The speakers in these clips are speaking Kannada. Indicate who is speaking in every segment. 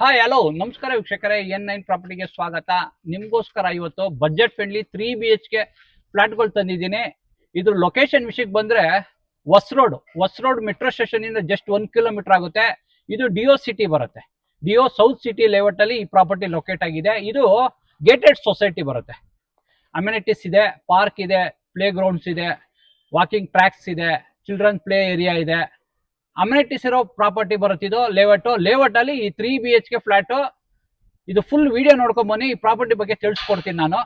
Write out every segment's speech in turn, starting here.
Speaker 1: ಹಾಯ್ ಹಲೋ ನಮಸ್ಕಾರ ವೀಕ್ಷಕರೇ, N9 ಪ್ರಾಪರ್ಟಿಗೆ ಸ್ವಾಗತ. ನಿಮ್ಗೋಸ್ಕರ ಇವತ್ತು ಬಜೆಟ್ ಫ್ರೆಂಡ್ಲಿ 3BHK ಫ್ಲಾಟ್ಗಳು ತಂದಿದ್ದೀನಿ. ಇದ್ರ ಲೊಕೇಶನ್ ವಿಷಯಕ್ಕೆ ಬಂದ್ರೆ ಹೊಸ್ ರೋಡ್ ಮೆಟ್ರೋ ಸ್ಟೇಷನ್ ಇಂದ ಜಸ್ಟ್ 1 ಕಿಲೋಮೀಟರ್ ಆಗುತ್ತೆ. ಇದು ಡಿಒ ಸಿಟಿ ಬರುತ್ತೆ. ಡಿಒ ಸೌತ್ ಸಿಟಿ ಲೇಔಟ್ ಅಲ್ಲಿ ಈ ಪ್ರಾಪರ್ಟಿ ಲೊಕೇಟ್ ಆಗಿದೆ. ಇದು ಗೇಟೆಡ್ ಸೊಸೈಟಿ ಬರುತ್ತೆ. ಅಮ್ಯುನಿಟೀಸ್ ಇದೆ, ಪಾರ್ಕ್ ಇದೆ, ಪ್ಲೇ ಗ್ರೌಂಡ್ಸ್ ಇದೆ, ವಾಕಿಂಗ್ ಟ್ರ್ಯಾಕ್ಸ್ ಇದೆ, ಚಿಲ್ಡ್ರನ್ ಪ್ಲೇ ಏರಿಯಾ ಇದೆ. ಅಮ್ಯುನಿಟೀಸ್ ಇರೋ ಪ್ರಾಪರ್ಟಿ ಬರುತ್ತೆ. ಇದು ಲೇಔಟ್ ಅಲ್ಲಿ ಈ 3BHK ಫ್ಲಾಟ್. ಇದು ಫುಲ್ ವಿಡಿಯೋ ನೋಡ್ಕೊಂಡ್ ಬನ್ನಿ. ಈ ಪ್ರಾಪರ್ಟಿ ಬಗ್ಗೆ ತಿಳಿಸ್ಕೊಡ್ತೀನಿ ನಾನು.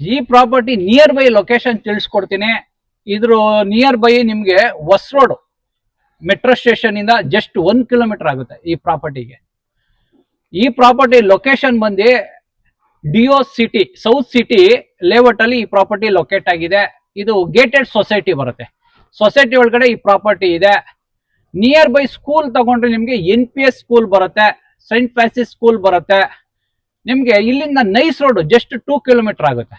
Speaker 1: ಈ ಪ್ರಾಪರ್ಟಿ ನಿಯರ್ ಬೈ ಲೊಕೇಶನ್ ತಿಳಿಸ್ಕೊಡ್ತೀನಿ. ಇದ್ರ ನಿಯರ್ ಬೈ ನಿಮ್ಗೆ ಹೊಸ್ ರೋಡ್ ಮೆಟ್ರೋ ಸ್ಟೇಷನ್ ಇಂದ ಜಸ್ಟ್ 1 ಕಿಲೋಮೀಟರ್ ಆಗುತ್ತೆ ಈ ಪ್ರಾಪರ್ಟಿಗೆ. ಈ ಪ್ರಾಪರ್ಟಿ ಲೊಕೇಶನ್ ಬಂದು DO city south city layout ಅಲ್ಲಿ ಈ ಪ್ರಾಪರ್ಟಿ ಲೊಕೇಟ್ ಆಗಿದೆ. ಇದು ಗೇಟೆಡ್ ಸೊಸೈಟಿ ಬರುತ್ತೆ. ಸೊಸೈಟಿ ಒಳಗಡೆ ಈ ಪ್ರಾಪರ್ಟಿ ಇದೆ. ನಿಯರ್ ಬೈ ಸ್ಕೂಲ್ ತಗೊಂಡ್ರೆ ನಿಮ್ಗೆ NPS ಸ್ಕೂಲ್ ಬರುತ್ತೆ, ಸೈಂಟ್ ಫ್ರಾನ್ಸಿಸ್ ಸ್ಕೂಲ್ ಬರುತ್ತೆ. ನಿಮ್ಗೆ ಇಲ್ಲಿಂದ ನೈಸ್ ರೋಡ್ ಜಸ್ಟ್ 2 ಕಿಲೋಮೀಟರ್ ಆಗುತ್ತೆ.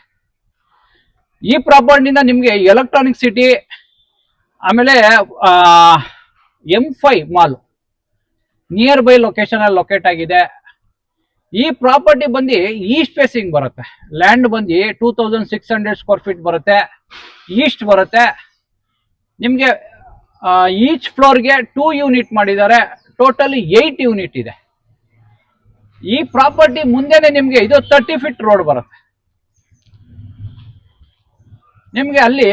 Speaker 1: ಈ ಪ್ರಾಪರ್ಟಿಯಿಂದ ನಿಮ್ಗೆ ಎಲೆಕ್ಟ್ರಾನಿಕ್ ಸಿಟಿ, ಆಮೇಲೆ M5 mall near by location ಅಲ್ಲಿ ಲೊಕೇಟ್ ಆಗಿದೆ. ಈ ಪ್ರಾಪರ್ಟಿ ಬಂದು ಈಸ್ಟ್ ಫೇಸಿಂಗ್ ಬರುತ್ತೆ. ಲ್ಯಾಂಡ್ ಬಂದು 2600 ಸ್ಕ್ವೇರ್ ಫೀಟ್ ಬರುತ್ತೆ. ಈಸ್ಟ್ ಬರುತ್ತೆ. ನಿಮ್ಗೆ ಈಚ್ ಫ್ಲೋರ್ಗೆ 2 ಯೂನಿಟ್ ಮಾಡಿದ್ದಾರೆ. ಟೋಟಲಿ 8 ಯೂನಿಟ್ ಇದೆ. ಈ ಪ್ರಾಪರ್ಟಿ ಮುಂದೆನೆ ನಿಮ್ಗೆ ಇದು 30 ಫೀಟ್ ರೋಡ್ ಬರುತ್ತೆ. ನಿಮ್ಗೆ ಅಲ್ಲಿ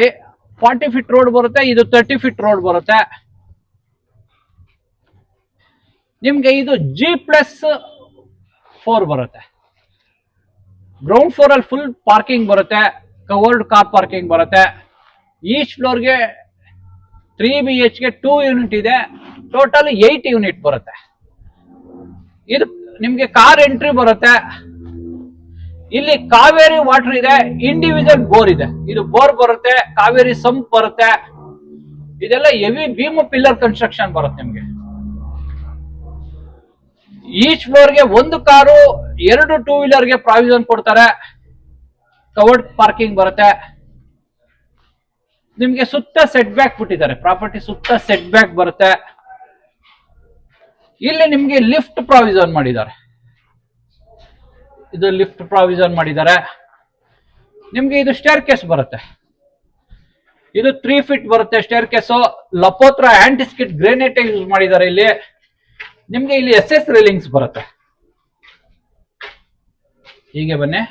Speaker 1: 40 ಫೀಟ್ ರೋಡ್ ಬರುತ್ತೆ, ಇದು 30 ಫೀಟ್ ರೋಡ್ ಬರುತ್ತೆ. ನಿಮ್ಗೆ ಇದು G+4 ಬರುತ್ತೆ. ಗ್ರೌಂಡ್ ಫ್ಲೋರ್ ಅಲ್ಲಿ ಫುಲ್ ಪಾರ್ಕಿಂಗ್ ಬರುತ್ತೆ, ಕವರ್ಡ್ ಕಾರ್ ಪಾರ್ಕಿಂಗ್ ಬರುತ್ತೆ. ಈಚ್ ಫ್ಲೋರ್ಗೆ 3BHK 2 ಯೂನಿಟ್ ಇದೆ. ಟೋಟಲ್ 8 ಯೂನಿಟ್ ಬರುತ್ತೆ. ಇದು ನಿಮ್ಗೆ ಕಾರ್ ಎಂಟ್ರಿ ಬರುತ್ತೆ. ಇಲ್ಲಿ ಕಾವೇರಿ ವಾಟರ್ ಇದೆ, ಇಂಡಿವಿಜುವಲ್ ಬೋರ್ ಇದೆ. ಇದು ಬೋರ್ ಬರುತ್ತೆ, ಕಾವೇರಿ ಸಂಪ್ ಬರುತ್ತೆ. ಇದೆಲ್ಲ ಹೆವಿ ಬೀಮ್ ಪಿಲ್ಲರ್ ಕನ್ಸ್ಟ್ರಕ್ಷನ್ ಬರುತ್ತೆ. ನಿಮ್ಗೆ ಈಚ್ ಫ್ಲೋರ್ಗೆ 1 ಕಾರು, 2 ಟೂ ವೀಲರ್ಗೆ ಪ್ರಾವಿಷನ್ ಕೊಡ್ತಾರೆ. ಕವರ್ಡ್ ಪಾರ್ಕಿಂಗ್ ಬರುತ್ತೆ. ನಿಮ್ಗೆ ಸುತ್ತ ಸೆಟ್ ಬ್ಯಾಕ್ ಬಿಟ್ಟಿದ್ದಾರೆ. ಪ್ರಾಪರ್ಟಿ ಸುತ್ತ ಸೆಟ್ ಬ್ಯಾಕ್ ಬರುತ್ತೆ. ಇಲ್ಲಿ ನಿಮ್ಗೆ ಲಿಫ್ಟ್ ಪ್ರಾವಿಷನ್ ಮಾಡಿದ್ದಾರೆ. ಇದು ಲಿಫ್ಟ್ ಪ್ರಾವಿಷನ್ ಮಾಡಿದ್ದಾರೆ. ನಿಮ್ಗೆ ಇದು ಸ್ಟೇರ್ ಕೇಸ್ ಬರುತ್ತೆ. ಇದು 3 ಫೀಟ್ ಬರುತ್ತೆ ಸ್ಟೇರ್ ಕೇಸು. ಲಪೋತ್ರ ಆಂಟಿಸ್ಕಿಟ್ ಗ್ರೇನೈಟ್ ಯೂಸ್ ಮಾಡಿದ್ದಾರೆ. ಇಲ್ಲಿ ನಿಮ್ಗೆ ಇಲ್ಲಿ SS ರೇಲಿಂಗ್ಸ್ ಬರುತ್ತೆ. ಹೀಗೆ ಬನ್ನಿ,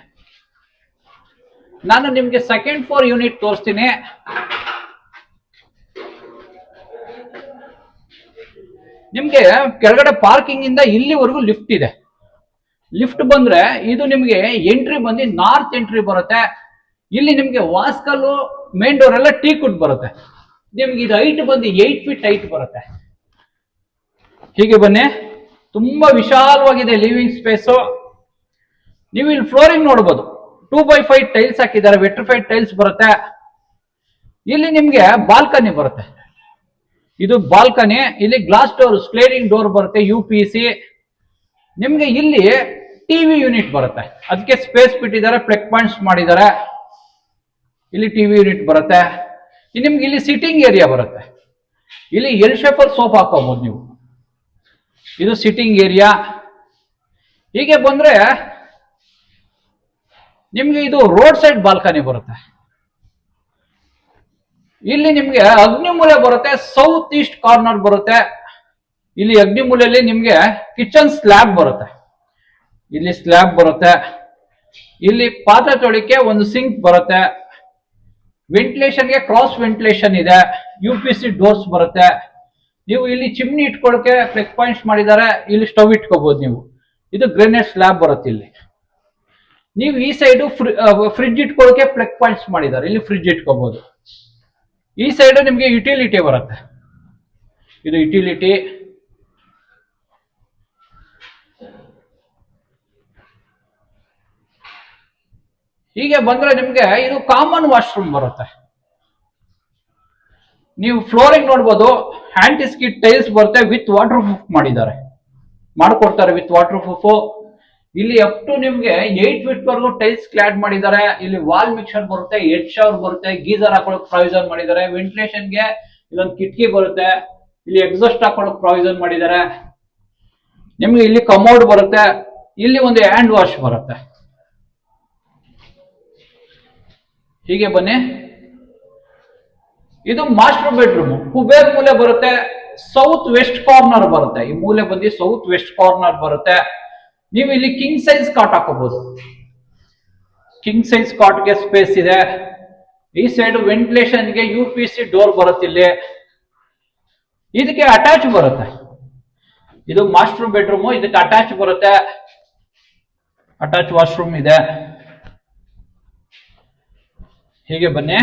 Speaker 1: ನಾನು ನಿಮ್ಗೆ ಸೆಕೆಂಡ್ ಫ್ಲೋರ್ ಯೂನಿಟ್ ತೋರಿಸ್ತೀನಿ. ನಿಮ್ಗೆ ಕೆಳಗಡೆ ಪಾರ್ಕಿಂಗ್ ಇಂದ ಇಲ್ಲಿವರೆಗೂ ಲಿಫ್ಟ್ ಇದೆ. ಲಿಫ್ಟ್ ಬಂದ್ರೆ ಇದು ನಿಮ್ಗೆ ಎಂಟ್ರಿ ಬಂದು ನಾರ್ತ್ ಎಂಟ್ರಿ ಬರುತ್ತೆ. ಇಲ್ಲಿ ನಿಮ್ಗೆ ವಾಸ್ಕಲ್ಲು ಮೇನ್ ಡೋರ್ ಎಲ್ಲ ಟೀಕುಡ್ ಬರುತ್ತೆ. ನಿಮ್ಗೆ ಇದು ಹೈಟ್ ಬಂದು 8 ಫೀಟ್ ಹೈಟ್ ಬರುತ್ತೆ. ಹೀಗೆ ಬನ್ನಿ, ತುಂಬಾ ವಿಶಾಲವಾಗಿದೆ ಲಿವಿಂಗ್ ಸ್ಪೇಸು. ನೀವು ಇಲ್ಲಿ ಫ್ಲೋರಿಂಗ್ ನೋಡ್ಬೋದು, 2x5 ಟೈಲ್ಸ್ ಹಾಕಿದ್ದಾರೆ. ವೆಟ್ರಿಫೈಡ್ ಟೈಲ್ಸ್ ಬರುತ್ತೆ. ಇಲ್ಲಿ ನಿಮ್ಗೆ ಬಾಲ್ಕನಿ ಬರುತ್ತೆ. ಇದು ಬಾಲ್ಕನಿ. ಇಲ್ಲಿ ಗ್ಲಾಸ್ ಡೋರ್, ಸ್ಲೈಡಿಂಗ್ ಡೋರ್ ಬರುತ್ತೆ, UPC. ನಿಮ್ಗೆ ಇಲ್ಲಿ ಟಿವಿ ಯೂನಿಟ್ ಬರುತ್ತೆ, ಅದಕ್ಕೆ ಸ್ಪೇಸ್ ಬಿಟ್ಟಿದ್ದಾರೆ, ಪ್ಲಗ್ ಪಾಯಿಂಟ್ಸ್ ಮಾಡಿದ್ದಾರೆ. ಇಲ್ಲಿ ಟಿವಿ ಯೂನಿಟ್ ಬರುತ್ತೆ. ನಿಮ್ಗೆ ಇಲ್ಲಿ ಸಿಟ್ಟಿಂಗ್ ಏರಿಯಾ ಬರುತ್ತೆ. ಇಲ್ಲಿ ಎಲ್ ಶೇಪಲ್ಲಿ ಸೋಫಾ ಹಾಕೋಬಹುದು ನೀವು. ಇದು ಸಿಟ್ಟಿಂಗ್ ಏರಿಯಾ. ಹೀಗೆ ಬಂದ್ರೆ ನಿಮ್ಗೆ ಇದು ರೋಡ್ ಸೈಡ್ ಬಾಲ್ಕನಿ ಬರುತ್ತೆ. ಇಲ್ಲಿ ನಿಮ್ಗೆ ಅಗ್ನಿಮೂಲೆ ಬರುತ್ತೆ, ಸೌತ್ ಈಸ್ಟ್ ಕಾರ್ನರ್ ಬರುತ್ತೆ. ಇಲ್ಲಿ ಅಗ್ನಿಮೂಲೆಯಲ್ಲಿ ನಿಮ್ಗೆ ಕಿಚನ್ ಸ್ಲ್ಯಾಬ್ ಬರುತ್ತೆ. ಇಲ್ಲಿ ಸ್ಲ್ಯಾಬ್ ಬರುತ್ತೆ. ಇಲ್ಲಿ ಪಾತ್ರೆ ತೊಳಿಕೆ ಒಂದು ಸಿಂಕ್ ಬರುತ್ತೆ. ವೆಂಟಿಲೇಷನ್ಗೆ ಕ್ರಾಸ್ ವೆಂಟಿಲೇಷನ್ ಇದೆ. UPC ಡೋರ್ಸ್ ಬರುತ್ತೆ. ನೀವು ಇಲ್ಲಿ ಚಿಮ್ನಿ ಇಟ್ಕೊಳ್ಳೋಕೆ ಪ್ಲಗ್ ಪಾಯಿಂಟ್ಸ್ ಮಾಡಿದ್ದಾರೆ. ಇಲ್ಲಿ ಸ್ಟವ್ ಇಟ್ಕೋಬಹುದು ನೀವು. ಇದು ಗ್ರೆನೇಟ್ ಸ್ಲ್ಯಾಬ್ ಬರುತ್ತೆ. ಇಲ್ಲಿ ನೀವು ಈ ಸೈಡು ಫ್ರಿಡ್ಜ್ ಇಟ್ಕೊಳ್ಳೋಕೆ ಪ್ಲಗ್ ಪಾಯಿಂಟ್ಸ್ ಮಾಡಿದ್ದಾರೆ. ಇಲ್ಲಿ ಫ್ರಿಡ್ಜ್ ಇಟ್ಕೋಬಹುದು. ಈ ಸೈಡು ನಿಮ್ಗೆ ಯುಟಿಲಿಟಿ ಬರುತ್ತೆ. ಇದು ಯುಟಿಲಿಟಿ. ಹೀಗೆ ಬಂದ್ರೆ ನಿಮ್ಗೆ ಇದು ಕಾಮನ್ ವಾಶ್ರೂಮ್ ಬರುತ್ತೆ. ನೀವು ಫ್ಲೋರಿಂಗ್ ನೋಡ್ಬೋದು. ಹ್ಯಾಂಟಿ ಸ್ಕಿಡ್ ಟೈಲ್ಸ್ ಬರುತ್ತೆ. ವಿತ್ ವಾಟರ್ ಪ್ರೂಫ್ ಮಾಡ್ಕೊಡ್ತಾರೆ ವಿತ್ ವಾಟರ್ ಪ್ರೂಫ್. ಇಲ್ಲಿ ಅಪ್ ಟು ನಿಮ್ಗೆ 8 ಫೀಟ್ ವರೆಗೂ ಟೈಲ್ಸ್ ಕ್ಲಾಡ್ ಮಾಡಿದ್ದಾರೆ. ಇಲ್ಲಿ ವಾಲ್ ಮಿಕ್ಸರ್ ಬರುತ್ತೆ, ಹೆಡ್ ಶವರ್ ಬರುತ್ತೆ, ಗೀಸರ್ ಹಾಕೊಳ್ಳೋಕೆ ಪ್ರಾವಿಷನ್ ಮಾಡಿದ್ದಾರೆ. ವೆಂಟಿಲೇಷನ್ಗೆ ಇಲ್ಲೊಂದು ಕಿಟಕಿ ಬರುತ್ತೆ. ಇಲ್ಲಿ ಎಕ್ಸಾಸ್ಟ್ ಹಾಕೊಳ್ಳೋಕೆ ಪ್ರಾವಿಷನ್ ಮಾಡಿದ್ದಾರೆ. ನಿಮ್ಗೆ ಇಲ್ಲಿ ಕಮೋಡ್ ಬರುತ್ತೆ. ಇಲ್ಲಿ ಒಂದು ಹ್ಯಾಂಡ್ ವಾಶ್ ಬರುತ್ತೆ. ಹೀಗೆ ಬನ್ನಿ. ಇದು ಮಾಸ್ಟರ್ ಬೆಡ್ರೂಮ್. ಕುಬೇರ್ ಮೂಲೆ ಬರುತ್ತೆ. ಸೌತ್ ವೆಸ್ಟ್ ಕಾರ್ನರ್ ಬರುತ್ತೆ. ಈ ಮೂಲೆ ಬಂದು ಸೌತ್ ವೆಸ್ಟ್ ಕಾರ್ನರ್ ಬರುತ್ತೆ. ನೀವು ಇಲ್ಲಿ ಕಿಂಗ್ ಸೈಜ್ ಕಾಟ್ ಹಾಕೋಬಹುದು. ಕಿಂಗ್ ಸೈಜ್ ಕಾಟ್ಗೆ ಸ್ಪೇಸ್ ಇದೆ. ಈ ಸೈಡ್ ವೆಂಟಿಲೇಷನ್ಗೆ UPC ಡೋರ್ ಬರುತ್ತೆ. ಇಲ್ಲಿ ಇದಕ್ಕೆ ಅಟ್ಯಾಚ್ ಬರುತ್ತೆ. ಇದು ಮಾಸ್ಟರ್ ಬೆಡ್ರೂಮ್. ಇದಕ್ಕೆ ಅಟ್ಯಾಚ್ ಬರುತ್ತೆ. ಅಟ್ಯಾಚ್ ವಾಶ್ರೂಮ್ ಇದೆ. ಹೀಗೆ ಬನ್ನಿ.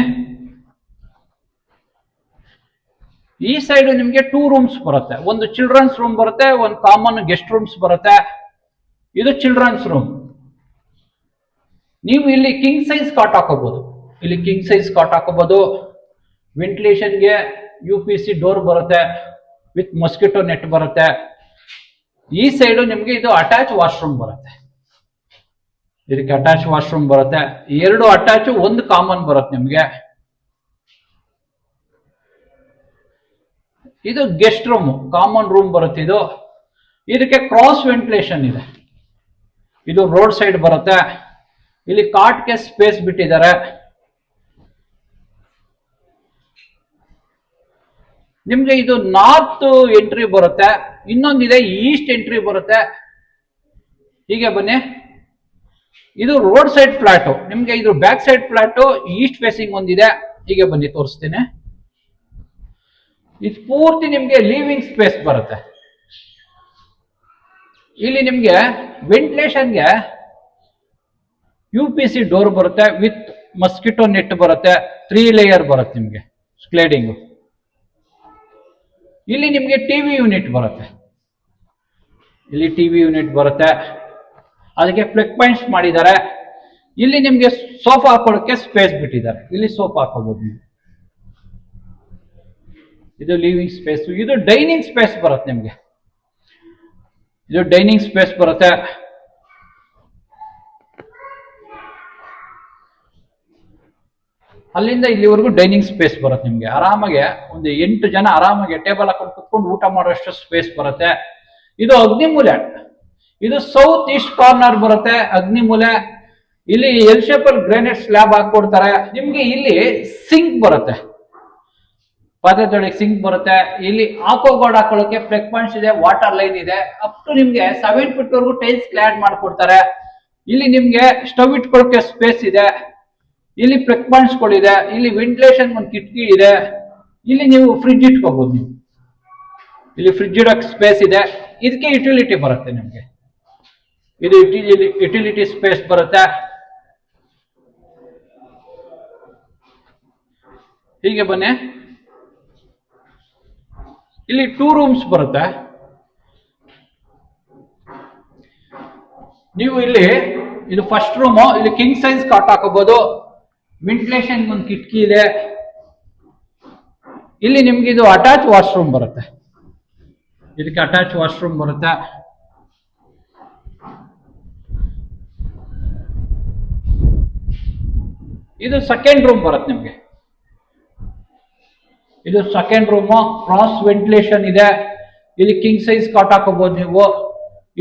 Speaker 1: ಈ ಸೈಡ್ ನಿಮ್ಗೆ 2 ರೂಮ್ಸ್ ಬರುತ್ತೆ. ಒಂದು ಚಿಲ್ಡ್ರನ್ಸ್ ರೂಮ್ ಬರುತ್ತೆ, ಒಂದು ಕಾಮನ್ ಗೆಸ್ಟ್ ರೂಮ್ಸ್ ಬರುತ್ತೆ. ಇದು ಚಿಲ್ಡ್ರನ್ಸ್ ರೂಮ್. ನೀವು ಇಲ್ಲಿ ಕಿಂಗ್ ಸೈಜ್ ಕಾಟ್ ಹಾಕೋಬಹುದು. ಇಲ್ಲಿ ಕಿಂಗ್ ಸೈಜ್ ಕಾಟ್ ಹಾಕೋಬಹುದು. ವೆಂಟಿಲೇಷನ್ಗೆ UPC ಡೋರ್ ಬರುತ್ತೆ. ವಿತ್ ಮೊಸ್ಕಿಟೋ ನೆಟ್ ಬರುತ್ತೆ. ಈ ಸೈಡು ನಿಮ್ಗೆ ಇದು ಅಟ್ಯಾಚ್ ವಾಶ್ರೂಮ್ ಬರುತ್ತೆ. ಇದಕ್ಕೆ ಅಟ್ಯಾಚ್ ವಾಶ್ರೂಮ್ ಬರುತ್ತೆ. 2 ಅಟ್ಯಾಚ್, ಒಂದು ಕಾಮನ್ ಬರುತ್ತೆ ನಿಮ್ಗೆ. ಇದು ಗೆಸ್ಟ್ ರೂಮ್, ಕಾಮನ್ ರೂಮ್ ಬರುತ್ತೆ. ಇದಕ್ಕೆ ಕ್ರಾಸ್ ವೆಂಟಿಲೇಷನ್ ಇದೆ. ಇದು ರೋಡ್ ಸೈಡ್ ಬರುತ್ತೆ. ಇಲ್ಲಿ ಕಾಟ್ಗೆ ಸ್ಪೇಸ್ ಬಿಟ್ಟಿದ್ದಾರೆ. ನಿಮ್ಗೆ ಇದು ನಾರ್ತ್ ಎಂಟ್ರಿ ಬರುತ್ತೆ. ಇನ್ನೊಂದಿದೆ ಈಸ್ಟ್ ಎಂಟ್ರಿ ಬರುತ್ತೆ. ಹೀಗೆ ಬನ್ನಿ. ಇದು ರೋಡ್ ಸೈಡ್ ಫ್ಲಾಟ್. ನಿಮ್ಗೆ ಇದು back side flat. East facing ಒಂದಿದೆ. ಹೀಗೆ ಬನ್ನಿ ತೋರಿಸ್ತೀನಿ. ಇದು ಪೂರ್ತಿ ನಿಮ್ಗೆ ಲಿವಿಂಗ್ ಸ್ಪೇಸ್ ಬರುತ್ತೆ. ಇಲ್ಲಿ ನಿಮ್ಗೆ ವೆಂಟಿಲೇಷನ್ಗೆ UPC ಡೋರ್ ಬರುತ್ತೆ. ವಿತ್ ಮಸ್ಕಿಟೋ ನೆಟ್ ಬರುತ್ತೆ. 3 ಲೇಯರ್ ಬರುತ್ತೆ ನಿಮ್ಗೆ ಸ್ಕ್ಲೇಡಿಂಗ್. ಇಲ್ಲಿ ನಿಮ್ಗೆ ಟಿವಿ ಯೂನಿಟ್ ಬರುತ್ತೆ. ಇಲ್ಲಿ ಟಿವಿ ಯೂನಿಟ್ ಬರುತ್ತೆ. ಅದಕ್ಕೆ ಪ್ಲಗ್ ಪಾಯಿಂಟ್ಸ್ ಮಾಡಿದ್ದಾರೆ. ಇಲ್ಲಿ ನಿಮ್ಗೆ ಸೋಫಾ ಹಾಕೊಳ್ಳೋಕೆ ಸ್ಪೇಸ್ ಬಿಟ್ಟಿದ್ದಾರೆ. ಇಲ್ಲಿ ಸೋಫಾ ಹಾಕೋಬಹುದು ನೀವು. ಇದು ಲಿವಿಂಗ್ ಸ್ಪೇಸ್. ಇದು ಡೈನಿಂಗ್ ಸ್ಪೇಸ್ ಬರುತ್ತೆ ನಿಮ್ಗೆ. ಇದು ಡೈನಿಂಗ್ ಸ್ಪೇಸ್ ಬರುತ್ತೆ. ಅಲ್ಲಿಂದ ಇಲ್ಲಿವರೆಗೂ ಡೈನಿಂಗ್ ಸ್ಪೇಸ್ ಬರುತ್ತೆ ನಿಮ್ಗೆ. ಆರಾಮಾಗಿ ಒಂದು 8 ಜನ ಆರಾಮಾಗಿ ಟೇಬಲ್ ಹಾಕೊಂಡು ಕುತ್ಕೊಂಡು ಊಟ ಮಾಡೋಷ್ಟು ಸ್ಪೇಸ್ ಬರುತ್ತೆ. ಇದು ಅಗ್ನಿಮೂಲೆ. ಇದು ಸೌತ್ ಈಸ್ಟ್ ಕಾರ್ನರ್ ಬರುತ್ತೆ ಅಗ್ನಿಮೂಲೆ. ಇಲ್ಲಿ ಎಲ್ ಶೇಪಲ್ ಗ್ರಾನೈಟ್ ಸ್ಲ್ಯಾಬ್ ಹಾಕೊಡ್ತಾರೆ ನಿಮ್ಗೆ. ಇಲ್ಲಿ ಸಿಂಕ್ ಬರುತ್ತೆ, ಪಾತ್ರೆ ತೊಳೆಗೆ ಸಿಂಕ್ ಬರುತ್ತೆ. ಇಲ್ಲಿ ಆಕೋಗೋಡ್ ಹಾಕೊಳ್ಳೋಕೆ ಪ್ಲಗ್ ಪಾಯಿಂಟ್ಸ್ ಇದೆ, ವಾಟರ್ ಲೈನ್ ಇದೆ. ಅಪ್ ಟು ನಿಮ್ಗೆ 7 ಫೀಟ್ ವರೆಗೂ ಟೈಲ್ಸ್ ಕ್ಲಾಡ್ ಮಾಡ್ಕೊಡ್ತಾರೆ. ಇಲ್ಲಿ ನಿಮ್ಗೆ ಸ್ಟವ್ ಇಟ್ಕೊಳ್ಳೋಕೆ ಸ್ಪೇಸ್ ಇದೆ. ಇಲ್ಲಿ ಪ್ಲಗ್ ಪಾಯಿಂಟ್ಸ್ ಗಳಿದೆ. ಇಲ್ಲಿ ವೆಂಟಿಲೇಷನ್ ಒಂದು ಕಿಟಕಿ ಇದೆ. ಇಲ್ಲಿ ನೀವು ಫ್ರಿಡ್ಜ್ ಇಟ್ಕೋಬಹುದು. ನೀವು ಇಲ್ಲಿ ಫ್ರಿಡ್ಜ್ ಇಡೋಕೆ ಸ್ಪೇಸ್ ಇದೆ. ಇದಕ್ಕೆ ಯುಟಿಲಿಟಿ ಬರುತ್ತೆ ನಿಮ್ಗೆ. ಇದು ಯುಟಿಲಿಟಿ ಸ್ಪೇಸ್ ಬರುತ್ತೆ. ಹೀಗೆ ಬನ್ನಿ. ಇಲ್ಲಿ 2 ರೂಮ್ಸ್ ಬರುತ್ತೆ. ನೀವು ಇಲ್ಲಿ ಇದು ಫಸ್ಟ್ ರೂಮ್. ಇಲ್ಲಿ ಕಿಂಗ್ ಸೈಜ್ ಕಾಟ್ ಹಾಕೋಬಹುದು. ವೆಂಟಿಲೇಷನ್ ಒಂದು ಕಿಟಕಿ ಇದೆ. ಇಲ್ಲಿ ನಿಮ್ಗೆ ಇದು ಅಟ್ಯಾಚ್ ವಾಶ್ರೂಮ್ ಬರುತ್ತೆ. ಇದಕ್ಕೆ ಅಟ್ಯಾಚ್ ವಾಶ್ರೂಮ್ ಬರುತ್ತೆ. ಇದು ಸೆಕೆಂಡ್ ರೂಮ್ ಬರುತ್ತೆ ನಿಮ್ಗೆ. ಇದು ಸೆಕೆಂಡ್ ರೂಮು, ಕ್ರಾಸ್ ವೆಂಟಿಲೇಷನ್ ಇದೆ. ಇಲ್ಲಿ ಕಿಂಗ್ ಸೈಜ್ ಕಾಟ್ ಹಾಕೋಬಹುದು ನೀವು.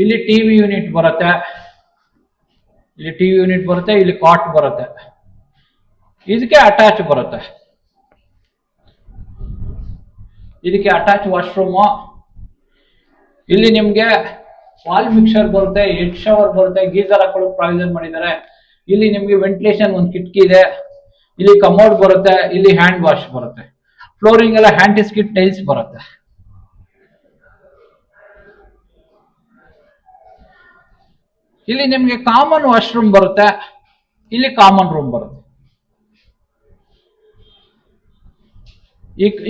Speaker 1: ಇಲ್ಲಿ ಟಿವಿ ಯೂನಿಟ್ ಬರುತ್ತೆ, ಇಲ್ಲಿ ಟಿವಿ ಯೂನಿಟ್ ಬರುತ್ತೆ, ಇಲ್ಲಿ ಕಾಟ್ ಬರುತ್ತೆ. ಇದಕ್ಕೆ ಅಟ್ಯಾಚ್ ಬರುತ್ತೆ, ಇದಕ್ಕೆ ಅಟ್ಯಾಚ್ ವಾಶ್ರೂಮು. ಇಲ್ಲಿ ನಿಮ್ಗೆ ವಾಲ್ ಮಿಕ್ಸರ್ ಬರುತ್ತೆ, ಹೆಡ್ ಶವರ್ ಬರುತ್ತೆ, ಗೀಸರ್ ಹಾಕೊಳ್ಳೋ ಪ್ರಾವಿಷನ್ ಮಾಡಿದ್ದಾರೆ. ಇಲ್ಲಿ ನಿಮ್ಗೆ ವೆಂಟಿಲೇಷನ್ ಒಂದು ಕಿಟಕಿ ಇದೆ. ಇಲ್ಲಿ ಕಮೋಡ್ ಬರುತ್ತೆ, ಇಲ್ಲಿ ಹ್ಯಾಂಡ್ ವಾಶ್ ಬರುತ್ತೆ. ಫ್ಲೋರಿಂಗ್ ಎಲ್ಲ ಹ್ಯಾಂಟಿಸ್ಕಿಟ್ ಟೈಲ್ಸ್ ಬರುತ್ತೆ. ಇಲ್ಲಿ ನಿಮ್ಗೆ ಕಾಮನ್ ವಾಶ್ರೂಮ್ ಬರುತ್ತೆ, ಇಲ್ಲಿ ಕಾಮನ್ ರೂಮ್ ಬರುತ್ತೆ.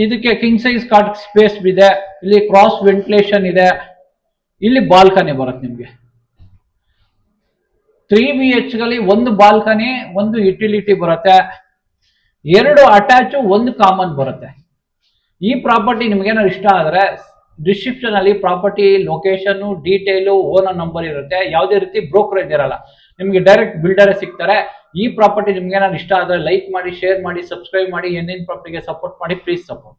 Speaker 1: ಇದಕ್ಕೆ ಕಿಂಗ್ ಸೈಜ್ ಕಾಟ್ ಸ್ಪೇಸ್ ಇದೆ. ಇಲ್ಲಿ ಕ್ರಾಸ್ ವೆಂಟಿಲೇಷನ್ ಇದೆ. ಇಲ್ಲಿ ಬಾಲ್ಕನಿ ಬರುತ್ತೆ ನಿಮ್ಗೆ. 3 BH ಗಳಲ್ಲಿ ಒಂದು ಬಾಲ್ಕನಿ, ಒಂದು ಯುಟಿಲಿಟಿ ಬರುತ್ತೆ, 2 ಅಟ್ಯಾಚ್, 1 ಕಾಮನ್ ಬರುತ್ತೆ. ಈ ಪ್ರಾಪರ್ಟಿ ನಿಮ್ಗೇನಾದ್ರು ಇಷ್ಟ ಆದ್ರೆ ಡಿಸ್ಕ್ರಿಪ್ಷನ್ ಅಲ್ಲಿ property location detail owner number ಇರುತ್ತೆ. ಯಾವುದೇ ರೀತಿ ಬ್ರೋಕರೇಜ್ ಇರಲ್ಲ, ನಿಮ್ಗೆ ಡೈರೆಕ್ಟ್ ಬಿಲ್ಡರ್ ಸಿಗ್ತಾರೆ. ಈ ಪ್ರಾಪರ್ಟಿ ನಿಮ್ಗೆ ಏನಾದ್ರು ಇಷ್ಟ ಆದ್ರೆ ಲೈಕ್ ಮಾಡಿ, ಶೇರ್ ಮಾಡಿ, ಸಬ್ಸ್ಕ್ರೈಬ್ ಮಾಡಿ. ಎನ್ಎನ್ ಪ್ರಾಪರ್ಟಿಗೆ ಸಪೋರ್ಟ್ ಮಾಡಿ, ಪ್ಲೀಸ್ ಸಪೋರ್ಟ್.